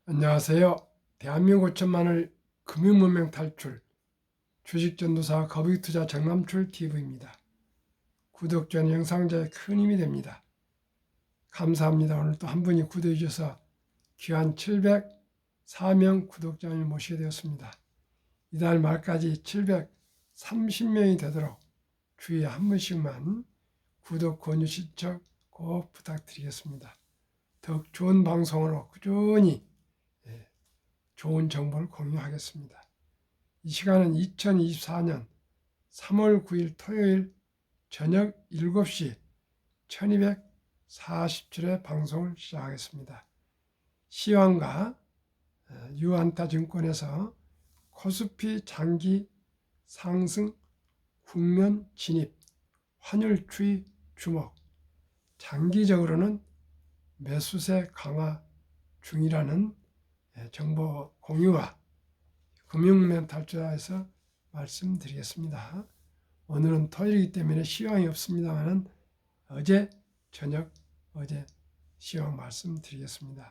안녕하세요. 대한민국 5천만을 금융문명 탈출, 주식전도사 거북이투자 정남출 TV입니다. 구독 전 영상자에 큰 힘이 됩니다. 감사합니다. 오늘 또 한 분이 구독해 주셔서 귀한 704명 구독자를 모시게 되었습니다. 이달 말까지 730명이 되도록 주위에 한 분씩만 구독, 권유, 신청 꼭 부탁드리겠습니다. 더욱 좋은 방송으로 꾸준히 좋은 정보를 공유하겠습니다. 이 시간은 2024년 3월 9일 토요일 저녁 7시 1247회 방송을 시작하겠습니다. 시황과 유안타증권에서 코스피 장기 상승 국면 진입, 환율 추이 주목, 장기적으로는 매수세 강화 중이라는 정보 공유와 금융면 탈출에서 말씀드리겠습니다. 오늘은 토요일이기 때문에 시황이 없습니다만 어제 저녁 시황 말씀드리겠습니다.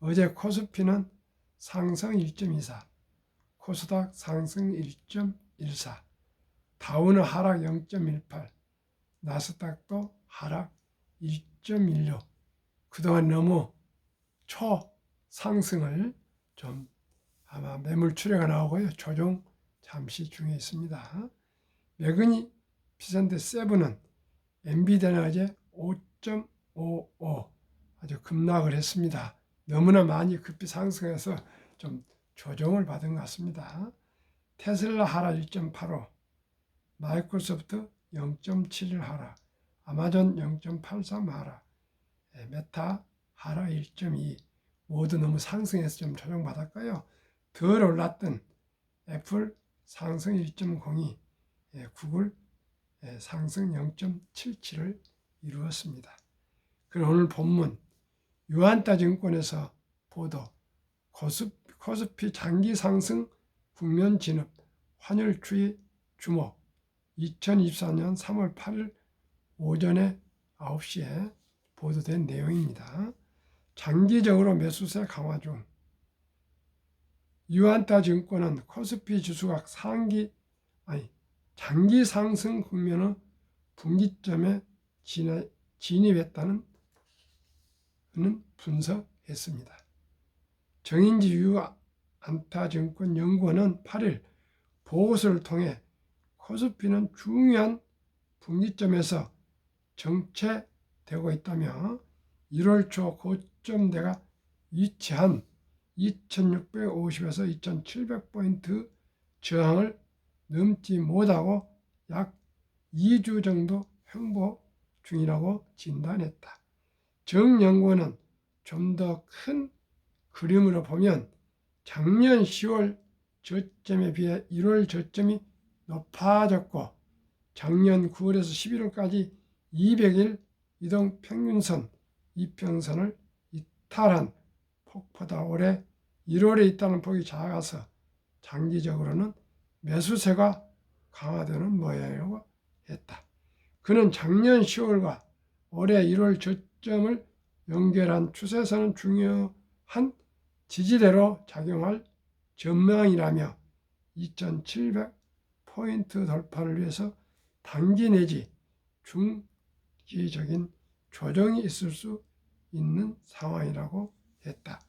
어제 코스피는 상승 1.24, 코스닥 상승 1.14, 다우는 하락 0.18, 나스닥도 하락 1.16. 그동안 너무 초상승을 좀 아마 매물 출회가 나오고요. 조정 잠시 중에 있습니다. 매그니 피선데 7은 엔비디아는 어제 5.55 아주 급락을 했습니다. 너무나 많이 급히 상승해서 좀 조정을 받은 것 같습니다. 테슬라 하락 1.85, 마이크로소프트 0.71 하락, 아마존 0.83 하락, 메타 하락 1.2, 모두 너무 상승해서 좀 조정받았고요. 덜 올랐던 애플 상승 1.02, 구글 상승 0.77을 이루었습니다. 그럼 오늘 본문 유안타증권에서 보도 코스피 장기 상승 국면 진입 환율 추이 주목 2024년 3월 8일 오전에 9시에 보도된 내용입니다. 장기적으로 매수세 강화 중 유안타증권은 코스피 지수가 장기 상승 국면의 분기점에 진입했다는 분석했습니다. 정인지 유안타증권 연구원은 8일 보고서를 통해 코스피는 중요한 분기점에서 정체되고 있다며 1월 초 고점대가 위치한 2650에서 2700포인트 저항을 넘지 못하고 약 2주 정도 횡보 중이라고 진단했다. 정 연구원은 좀 더 큰 그림으로 보면 작년 10월 저점에 비해 1월 저점이 높아졌고 작년 9월에서 11월까지 200일 이동 평균선 이평선을 이탈한 폭보다 올해 1월에 있다는 폭이 작아서 장기적으로는 매수세가 강화되는 모양이라고 했다. 그는 작년 10월과 올해 1월 저점을 연결한 추세선은 중요한 지지대로 작용할 전망이라며 2700포인트 돌파를 위해서 단기 내지 중기적인 조정이 있을 수 있는 상황이라고 했다.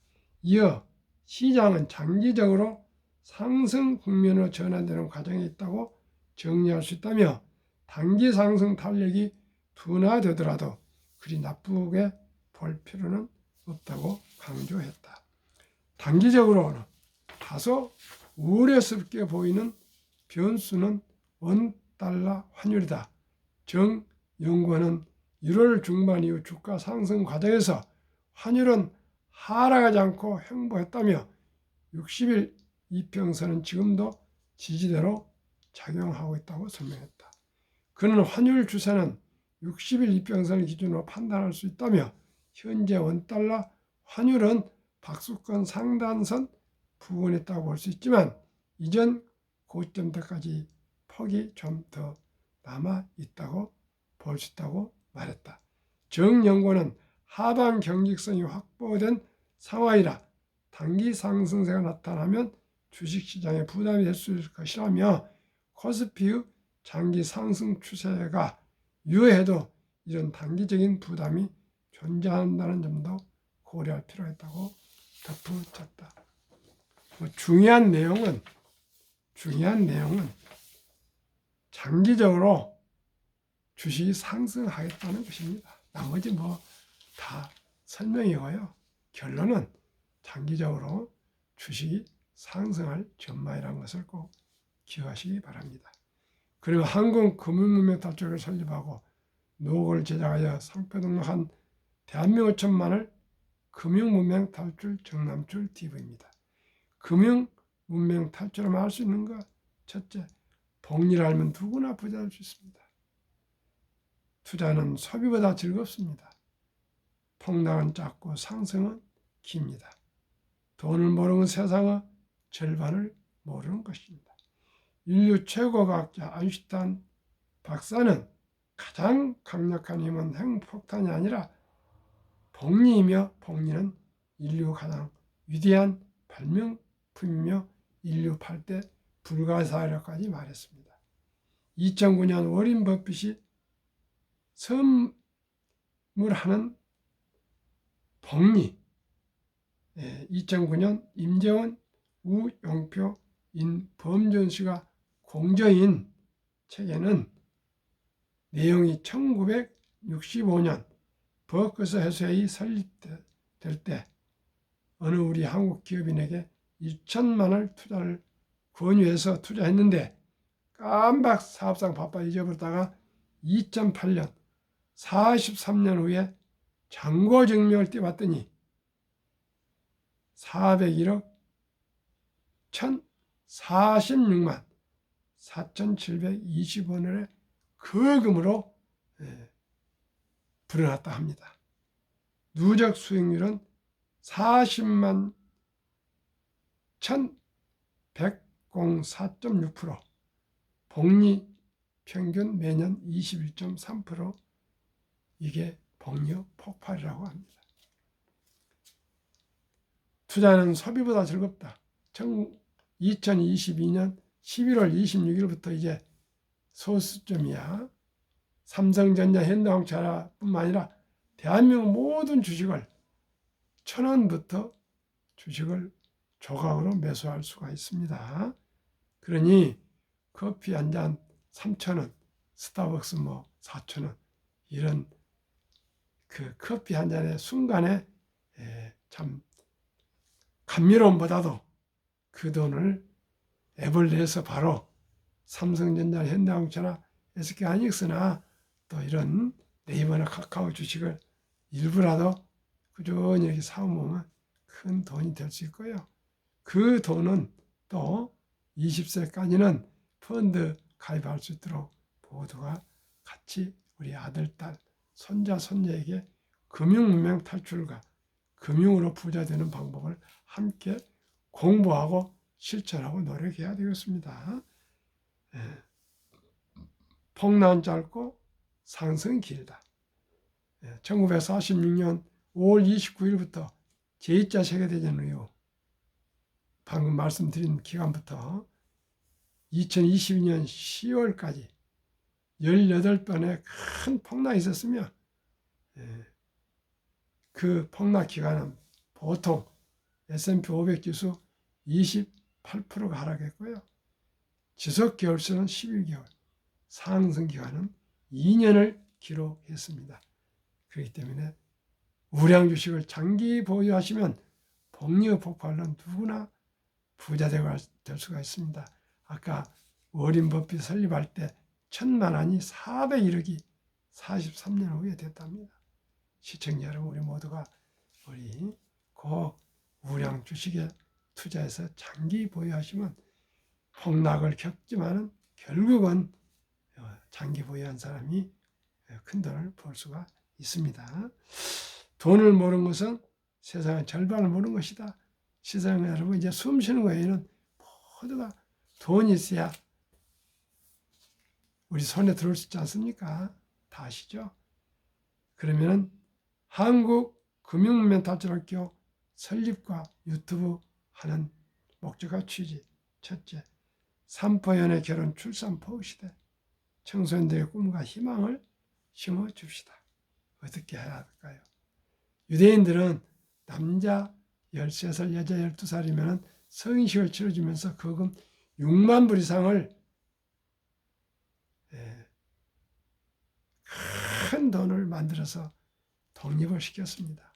이어 시장은 장기적으로 상승 국면으로 전환되는 과정에 있다고 정리할 수 있다며 단기 상승 탄력이 둔화되더라도 그리 나쁘게 볼 필요는 없다고 강조했다. 단기적으로는 다소 우려스럽게 보이는 변수는 원달러 환율이다. 정 연구원은 1월 중반 이후 주가 상승 과정에서 환율은 하락하지 않고 횡보했다며 60일 이평선은 지금도 지지대로 작용하고 있다고 설명했다. 그는 환율 추세는 60일 이평선을 기준으로 판단할 수 있다며 현재 원달러 환율은 박스권 상단선 부근에 있다고 볼 수 있지만 이전 고점 때까지 폭이 좀 더 남아 있다고 볼 수 있다고 말했다. 정 연구원은 하방 경직성이 확보된 상황이라 단기 상승세가 나타나면 주식시장에 부담이 될 수 있을 것이라며 코스피의 장기 상승 추세가 유효해도 이런 단기적인 부담이 존재한다는 점도 고려할 필요가 있다고 덧붙였다. 중요한 내용은 장기적으로 주식이 상승하겠다는 것입니다. 나머지 다 설명이고요. 결론은 장기적으로 주식이 상승할 전망이라는 것을 꼭 기억하시기 바랍니다. 그리고 한국금융문명탈출을 설립하고 노고를 제작하여 상표 등록한 대한민국 5천만을 금융문명탈출 정남출 TV입니다. 금융문명탈출하면 할 수 있는 것, 첫째, 복리를 알면 누구나 부자 될 수 있습니다. 투자는 소비보다 즐겁습니다. 폭락은 짧고 상승은 깁니다. 돈을 모르는 세상의 절반을 모르는 것입니다. 인류 최고 과학자 아인슈타인 박사는 가장 강력한 힘은 핵폭탄이 아니라 복리이며 복리는 인류 가장 위대한 발명품이며 인류 8대 불가사의라까지 말했습니다. 2009년 워린 버핏이 선물하는 복리, 2009년 임재원, 우용표, 임범준 씨가 공저인 책에는 내용이 1965년 버크셔 해수회의 설립될 때 어느 우리 한국 기업인에게 1천만을 투자를 권유해서 투자했는데 깜박 사업상 바빠 잊어버렸다가 2008년 43년 후에 잔고증명을 떼봤더니 401억 1,046만 4,720원의 거금으로 불어났다 합니다. 누적 수익률은 40만 1,104.6%, 복리 평균 매년 21.3%, 이게 복리 폭발이라고 합니다. 투자는 소비보다 즐겁다. 2022년 11월 26일부터 이제 소수점이야. 삼성전자, 현대자동차뿐만 아니라 대한민국 모든 주식을 1,000원부터 주식을 조각으로 매수할 수가 있습니다. 그러니 커피 한 잔 3,000원, 스타벅스 4,000원, 이런 그 커피 한 잔의 순간에 참 감미로움보다도 그 돈을 앱을 내서 바로 삼성전자, 현대자동차나 SK하이닉스나 또 이런 네이버나 카카오 주식을 일부라도 꾸준히 이렇게 사모으면 큰 돈이 될 수 있고요. 그 돈은 또 20세까지는 펀드 가입할 수 있도록 모두가 같이 우리 아들, 딸, 손자, 손녀에게 금융문명 탈출과 금융으로 부자 되는 방법을 함께 공부하고 실천하고 노력해야 되겠습니다. 폭락은 짧고 상승은 길다. 1946년 5월 29일부터 제2차 세계대전 이후 방금 말씀드린 기간부터 2022년 10월까지 18번의 큰 폭락이 있었으며 그 폭락 기간은 보통 S&P 500 지수 28%가 하락했고요. 지속 개월수는 11개월, 상승 기간은 2년을 기록했습니다. 그렇기 때문에 우량 주식을 장기 보유하시면 복리의 폭발로 누구나 부자 될 수가 있습니다. 아까 워린 버핏 설립할 때 1,000만 원이 401억이 43년 후에 됐답니다. 시청자 여러분, 우리 모두가 우리 그 우량 주식에 투자해서 장기 보유하시면 폭락을 겪지만은 결국은 장기 보유한 사람이 큰 돈을 벌 수가 있습니다. 돈을 모르는 것은 세상의 절반을 모르는 것이다. 세상에 여러분 이제 숨 쉬는 거에는 모두가 돈이 있어야 우리 손에 들어올 수 있지 않습니까? 다 아시죠? 그러면은 한국 금융멘탈학교 설립과 유튜브 하는 목적과 취지. 첫째, 삼포연의 결혼 출산 포 시대. 청소년들의 꿈과 희망을 심어줍시다. 어떻게 해야 할까요? 유대인들은 남자 13살, 여자 12살이면 성인식을 치러주면서 거금 6만 불 이상을 큰 돈을 만들어서 독립을 시켰습니다.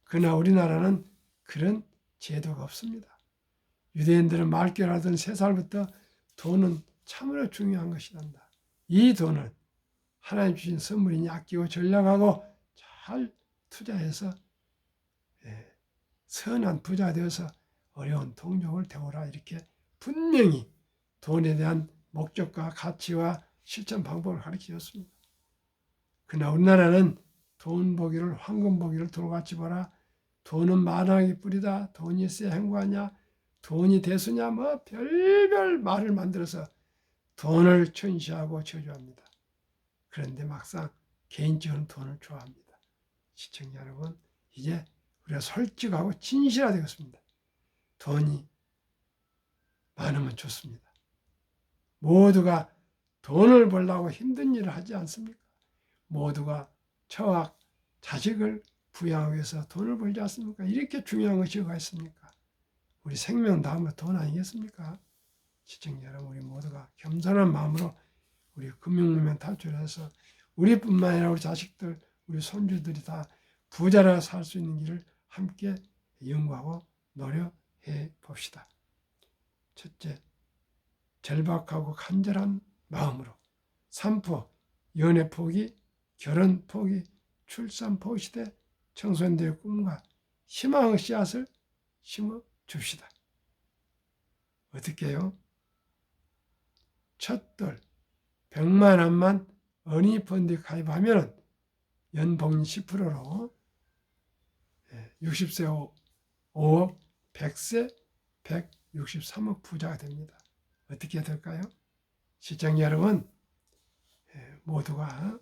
그러나 우리나라는 그런 제도가 없습니다. 유대인들은 말결하던 3살부터 돈은 참으로 중요한 것이란다. 이 돈을 하나님 주신 선물이니 아끼고 전략하고 잘 투자해서 선한 부자 되어서 어려운 동족을 태우라, 이렇게 분명히 돈에 대한 목적과 가치와 실천 방법을 가르치셨습니다. 그러나 우리나라는 돈 보기를 황금 보기를 돌같이 보라, 돈은 만왕의 뿌리다, 돈이 있어야 행복하냐, 돈이 대수냐, 뭐 별별 말을 만들어서 돈을 천시하고 저주합니다. 그런데 막상 개인적으로 돈을 좋아합니다. 시청자 여러분, 이제 우리가 솔직하고 진실해야 되겠습니다. 돈이 많으면 좋습니다. 모두가 돈을 벌려고 힘든 일을 하지 않습니까? 모두가 처와 자식을 부양하기 위해서 돈을 벌지 않습니까? 이렇게 중요한 것이 뭐가 있습니까? 우리 생명 다음으로 돈 아니겠습니까? 시청자 여러분, 우리 모두가 겸손한 마음으로 우리 금융문명 탈출해서 우리뿐만 아니라 우리 자식들, 우리 손주들이 다 부자라 살 수 있는 길을 함께 연구하고 노력해 봅시다. 첫째, 절박하고 간절한 마음으로 삼포, 연애 포기, 결혼 포기, 출산 포기 시대 청소년들의 꿈과 희망의 씨앗을 심어 줍시다. 어떻게 해요? 첫돌 100만 원만 어린이 펀드에 가입하면 연봉 10%로 60세 5억, 100세 163억 부자가 됩니다. 어떻게 될까요? 시청자 여러분, 모두가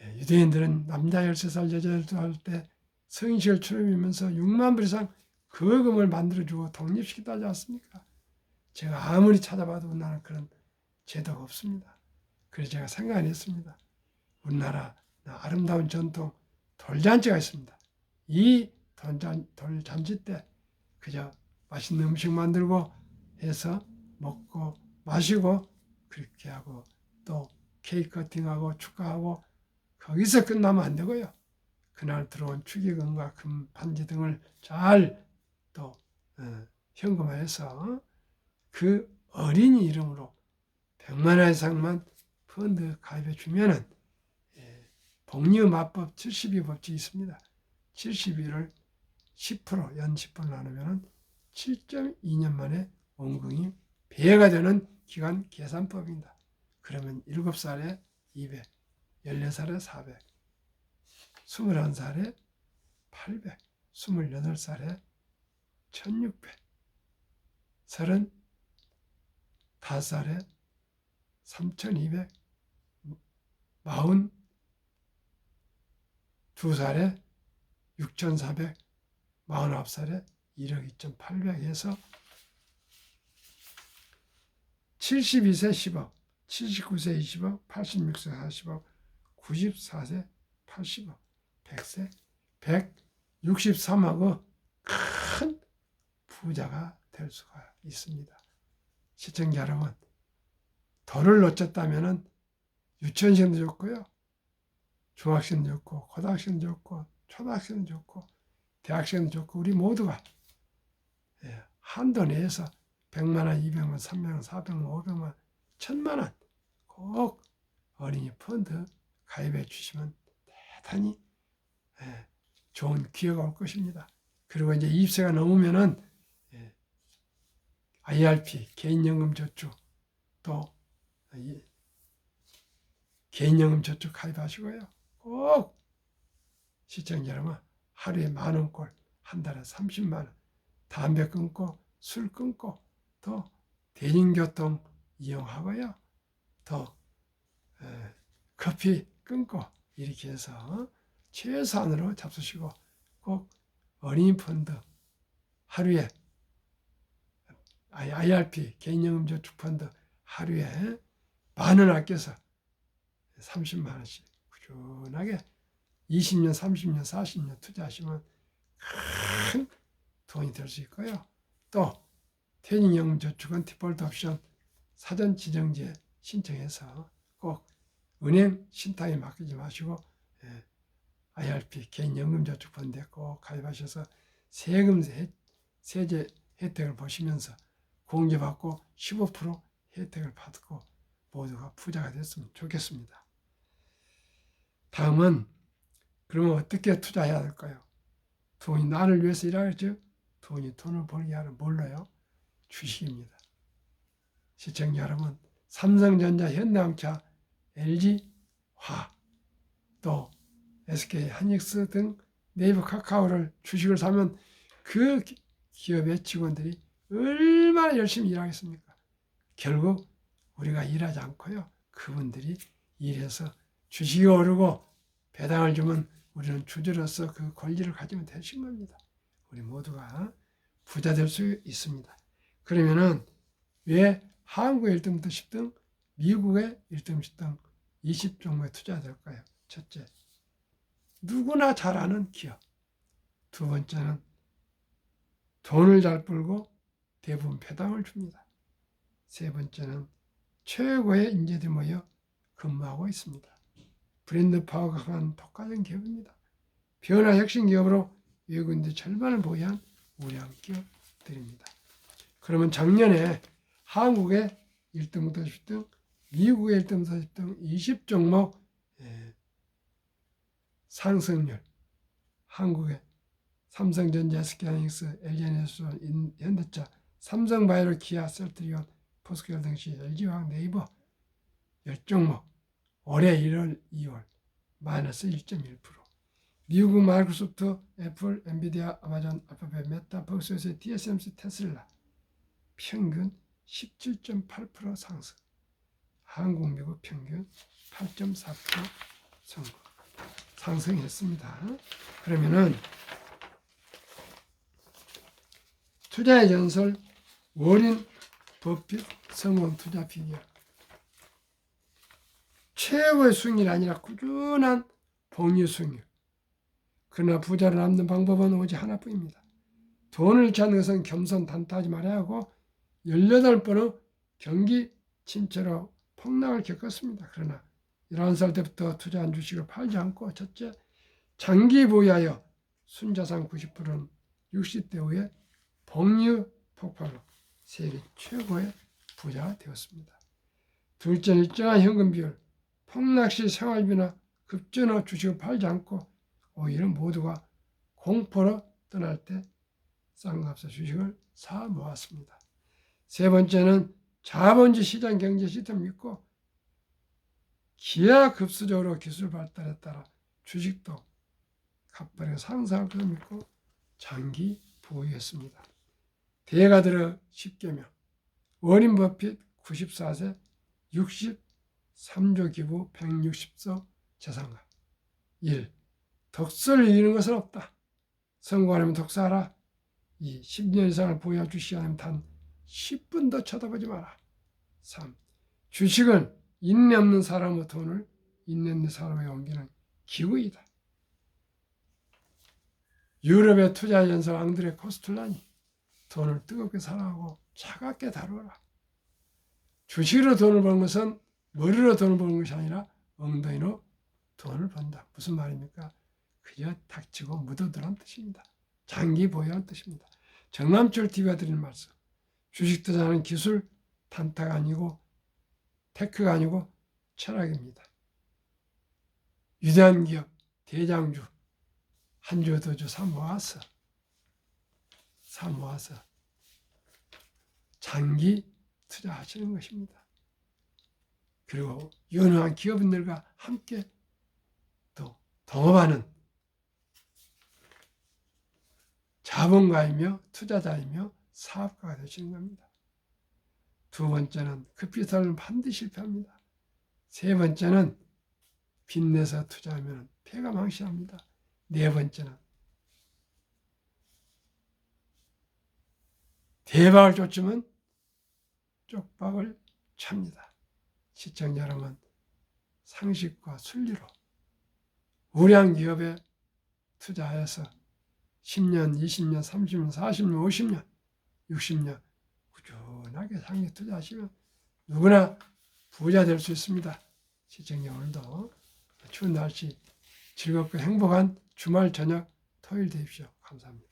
유대인들은 남자 13살, 여자 12살 때 성인식을 치르면서 6만 불 이상 거금을 만들어주고 독립시키다 하지 않습니까? 제가 아무리 찾아봐도 우리나라는 그런 제도가 없습니다. 그래서 제가 생각을 했습니다. 우리나라 아름다운 전통 돌잔치가 있습니다. 이 돌잔치 때 그저 맛있는 음식 만들고 해서 먹고 마시고 그렇게 하고 또 케이크 커팅하고 축하하고 거기서 끝나면 안 되고요. 그날 들어온 축의금과 금 반지 등을 잘 또 현금화해서 그 어린이 이름으로 100만 원 이상만 펀드 가입해 주면은 복리의 마법 72 법칙이 있습니다. 72를 10%, 연 10% 나누면 7.2년 만에 원금이 배가 되는 기간 계산법입니다. 그러면 7살에 200, 14살에 400, 21살에 800, 28살에 1600, 35살에 3200, 42살에 6400, 49살에 1억 2800 해서 72세 10억, 79세 20억, 86세 40억, 94세 80억, 100세 163억의 큰 부자가 될 수가 있습니다. 시청자 여러분, 돈을 놓쳤다면 유치원생도 좋고요, 중학생도 좋고, 고등학생도 좋고, 초등학생도 좋고, 대학생도 좋고, 우리 모두가 한도 내에서 100만 원, 200만 원, 300만 원, 400만 원, 500만 원, 1000만 원 꼭 어린이 펀드 가입해 주시면 대단히 좋은 기회가 올 것입니다. 그리고 이제 20세가 넘으면은 IRP, 개인연금저축, 또 개인연금저축 가입하시고요. 꼭 시청자 여러분, 하루에 10,000원꼴, 한 달에 30만 원, 담배 끊고 술 끊고 또 대중교통 이용하고요. 또 커피 끊고 이렇게 해서 최소한으로 잡수시고 꼭 어린이 펀드 하루에 IRP 개인연금저축펀드 하루에 10,000원 아껴서 30만 원씩 꾸준하게 20년, 30년, 40년 투자하시면 큰 돈이 될 수 있고요. 또 퇴직연금저축은 디폴트 옵션 사전 지정제 신청해서 꼭 은행 신탁에 맡기지 마시고 IRP 개인연금저축펀드에 꼭 가입하셔서 세제 혜택을 보시면서 공제받고 15% 혜택을 받고 모두가 부자가 됐으면 좋겠습니다. 다음은 그러면 어떻게 투자해야 될까요? 돈이 나를 위해서 일하겠죠? 돈이 돈을 벌게 하는 뭘로요? 주식입니다. 시청자 여러분, 삼성전자, 현대자동차, LG화, 또 SK 하이닉스 등 네이버 카카오를 주식을 사면 그 기업의 직원들이 얼마나 열심히 일하겠습니까? 결국 우리가 일하지 않고요. 그분들이 일해서 주식이 오르고 배당을 주면 우리는 주주로서 그 권리를 가지면 되신 겁니다. 우리 모두가 부자 될 수 있습니다. 그러면은 왜 한국의 1등부터 10등, 미국의 1등, 10등 20종목에 투자해야 될까요? 첫째, 누구나 잘 아는 기업. 두 번째는 돈을 잘 벌고 대부분 배당을 줍니다. 세 번째는 최고의 인재들이 모여 근무하고 있습니다. 브랜드 파워가 강한 독과점 기업입니다. 변화 혁신 기업으로 외국인들 절반을 보유한 우량 기업들입니다. 그러면 작년에 한국의 1등부터 10등, 미국의 1등부터 10등 20종목 상승률, 한국의 삼성전자, SK하이닉스, LG에너지, 현대차, 삼성바이오, 기아, 셀트리온, 포스코홀 등시, LG화학, 네이버 10종목 올해 1월, 2월 마이너스 1.1%. 미국 마이크로소프트, 애플, 엔비디아, 아마존, 알파벳, 메타, 벅스웨스, TSMC, 테슬라 평균 17.8% 상승. 한국, 미국 평균 8.4% 상승했습니다. 그러면은 투자의 전설 워렌 버핏 성공 투자 비결. 최고의 수익률이 아니라 꾸준한 복리 수익률. 그러나 부자를 남는 방법은 오직 하나뿐입니다. 돈을 잃지 않는 것은 겸손단타하지 말아야 하고 18번의 경기 침체로 폭락을 겪었습니다. 그러나 11살 때부터 투자한 주식을 팔지 않고 첫째, 장기 보유하여 순자산 90%는 60대 후에 복리 폭발로 세계 최고의 부자가 되었습니다. 둘째, 일정한 현금 비율, 폭락시 생활비나 급전후 주식을 팔지 않고 오히려 모두가 공포로 떠날 때 싼 값에 주식을 사 모았습니다. 세 번째는 자본주의 시장 경제 시스템을 믿고 기하급수적으로 기술 발달에 따라 주식도 값버리고 상승할 것을 믿고 장기 보유했습니다. 대가 들어 10개명, 워렌 버핏 94세 63조 기부 160서 재산가. 1. 덕서를 이기는 것은 없다. 성공하려면 독서하라. 2. 10년 이상을 보유한 주식이 아니면 단 10분도 쳐다보지 마라. 3. 주식은 인내 없는 사람의 돈을 인내 있는 사람에게 옮기는 기구이다. 유럽의 투자 전설 앙드레 코스툴란이 돈을 뜨겁게 사랑하고 차갑게 다루어라. 주식으로 돈을 버는 것은 머리로 돈을 버는 것이 아니라 엉덩이로 돈을 번다. 무슨 말입니까? 그저 닥치고 묻어두란 뜻입니다. 장기 보유한 뜻입니다. 정남철 TV가 드리는 말씀. 주식 투자는 기술 단타가 아니고 테크가 아니고 철학입니다. 위대한 기업, 대장주, 한 주, 두 주 사 모아서 장기 투자하시는 것입니다. 그리고 유능한 기업인들과 함께 또 동업하는 자본가이며 투자자이며 사업가가 되시는 겁니다. 두 번째는 급비살은 반드시 실패합니다. 세 번째는 빚내서 투자하면 폐가 망신합니다. 네 번째는 대박을 쫓으면 쪽박을 찹니다. 시청자 여러분, 상식과 순리로 우량 기업에 투자해서 10년, 20년, 30년, 40년, 50년, 60년 꾸준하게 상식 투자하시면 누구나 부자 될 수 있습니다. 시청자 오늘도 추운 날씨 즐겁고 행복한 주말 저녁 토요일 되십시오. 감사합니다.